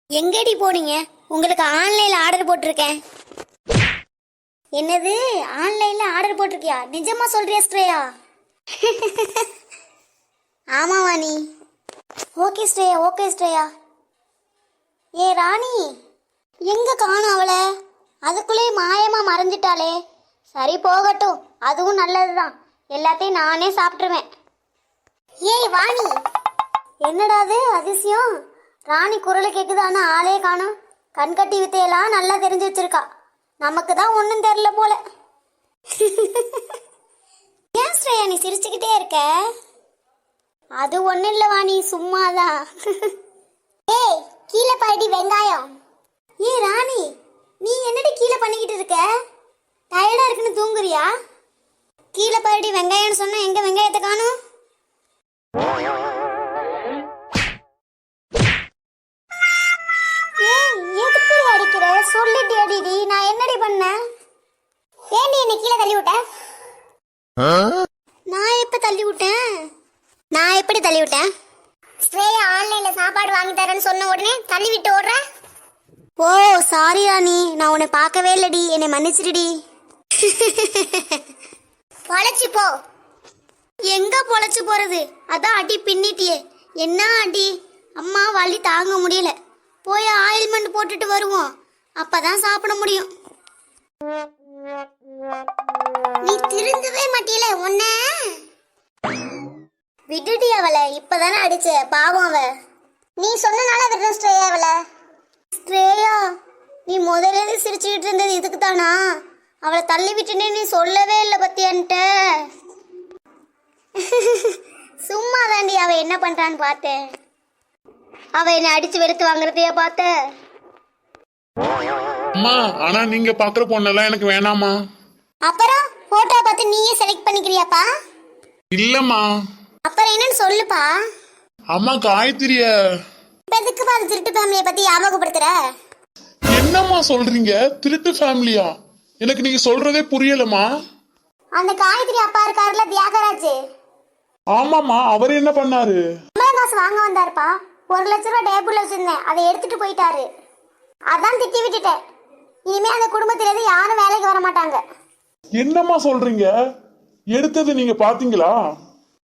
எங்கடி போனீங்க? உங்களுக்கு ஆன்லைன்ல ஆர்டர் போட்டிருக்கேன். என்னது ஆன்லைன்ல ஆர்டர் போட்டிருக்கியா? நிஜமா சொல்றியா ஸ்ரேயா? ஆமா வாணி. Okay Shreya, okay Shreya. ஏ ராணி, எங்க காணோம் அவளை? அதுக்குள்ளே மாயமா மறைஞ்சிட்டாளே. சரி போகட்டும், அதுவும் நல்லதுதான். எல்லாத்தையும் நானே சாப்பிட்டுருவேன். ஏய் வாணி, என்னடா அது அதிசயம்? ராணி குரலை கேக்குது, ஆனா ஆளே காணோம். கண்கட்டி வித்தையெல்லாம் நல்லா தெரிஞ்சு வச்சிருக்கா. நமக்கு தான் ஒன்றும் தெரியல போல. ஏன் ஸ்ரேயா நீ சிரிச்சுக்கிட்டே இருக்க? அது ஒன்றும் இல்லை வாணி, சும்மாதான். ஏய் கீழே பாடி வெங்காயம். ஏ ராணி, நீ என்னடி கீழே பண்ணிக்கிட்டு இருக்க? டயர்டா இருக்குன்னு தூங்குறியா? கீழே பாடி வெங்காயம்னு சொன்னா எங்க வெங்காயத்தை காணும்? சொல்லிட்டு அடிடி, நான் என்னடி பண்ணேன்? ஏண்டி என்ன கீழே தள்ளி விட்ட? நான் எப்ப தள்ளி விட்டேன்? நான் எப்படி தள்ளி விட்டேன்? ஸ்ரேயா ஆன்லைன்ல சாப்பாடு வாங்கி தரேன்னு சொன்ன உடனே தள்ளி விட்டு ஓடுற. ஓ சாரி ராணி, நான் உன்னை பார்க்கவே இல்லடி, என்னை மன்னிச்சிடுடி. பொழைச்சு போ. எங்க பொழைச்சு போறது? அதான் அடி பின்னிட்டியே. என்ன அடி? அம்மா வலி தாங்க முடியல. போய் ஆயில்மெண்ட் போட்டுட்டு வருவோம், அப்பதான் சாப்பிட முடியும். நீ திருந்தவே மாட்டியல உன்ன. விட்டுடி அவளை, இப்பதானே அடிச்ச, பாவம் அவ. நீ சொன்னனால விடுற ஸ்ரேயா அவளை. ஸ்ரேயா, நீ முதல்ல சிரிச்சுக்கிட்டு இருந்தது இதுக்கு தானா? அவளை தள்ளி விட்டுன்னு நீ சொல்லவே இல்லை பத்தியன்ட்ட. சும்மா தாண்டி, அவ என்ன பண்றான்னு பார்த்தேன். அவ என்ன அடிச்சு வெறுத்து வாங்குறதையா பார்த்த? அம்மா, ஆனா நீங்க பாக்குற பொண்ணெல்லாம் எனக்கு வேணாமா. அப்புறம் போட்டோ பார்த்து நீயே செலக்ட் பண்ணிக்கிறியாப்பா? இல்லம்மா. அப்புறம் என்னன்னு சொல்லுப்பா. அம்மா காயத்ரிய எதுக்குப்பா அந்த திருட்டு ஃபேமிலியை பத்தி ஞாபகப்படுத்துற? என்னம்மா சொல்றீங்க? திருட்டு ஃபேமிலியா? எனக்கு நீங்க சொல்றதே புரியலம்மா. அந்த காயத்ரி அப்பா இருக்காருல, தியாகராஜ். ஆமாம்மா, அவர் என்ன பண்ணாரு? காசு வாங்க வந்தாருப்பா. 1 லட்ச ரூபாய் டேபிள்ல வச்சிருந்தேன், அதை எடுத்துட்டு போயிட்டாரு. அதான் திட்டி விட்டுட்டேன். இனிமே அந்த குடும்பத்திலேருந்து யாரும் வேலைக்கு வர மாட்டாங்க. என்னம்மா சொல்றீங்க? எடுத்தது நீங்க பாத்தீங்களா?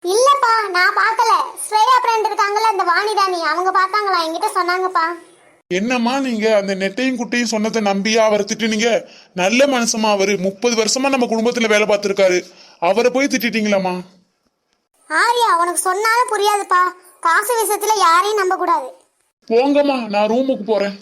இல்லப்பா, நான் பார்க்கல. ஸ்ரேயா ஃப்ரெண்ட் இருக்காங்கல்ல, அந்த வாணிராணி, அவங்க பார்த்தாங்களா, என்கிட்ட சொன்னாங்கப்பா. என்னம்மா நீங்க அந்த நெட்டையும் குட்டையும் சொன்னதை நம்பியா அவரை திட்டுனீங்க? நல்ல மனுஷமா அவரு. 30 வருஷமா நம்ம குடும்பத்துல வேலை பார்த்திருக்காரு. அவரை போய் திட்டிட்டீங்களாம்மா? ஆரியா, உனக்கு சொன்னாலும் புரியாதுப்பா. காசு விஷயத்துல யாரையும் நம்ப கூடாது. போங்கம்மா, நான் ரூமுக்கு போறேன்.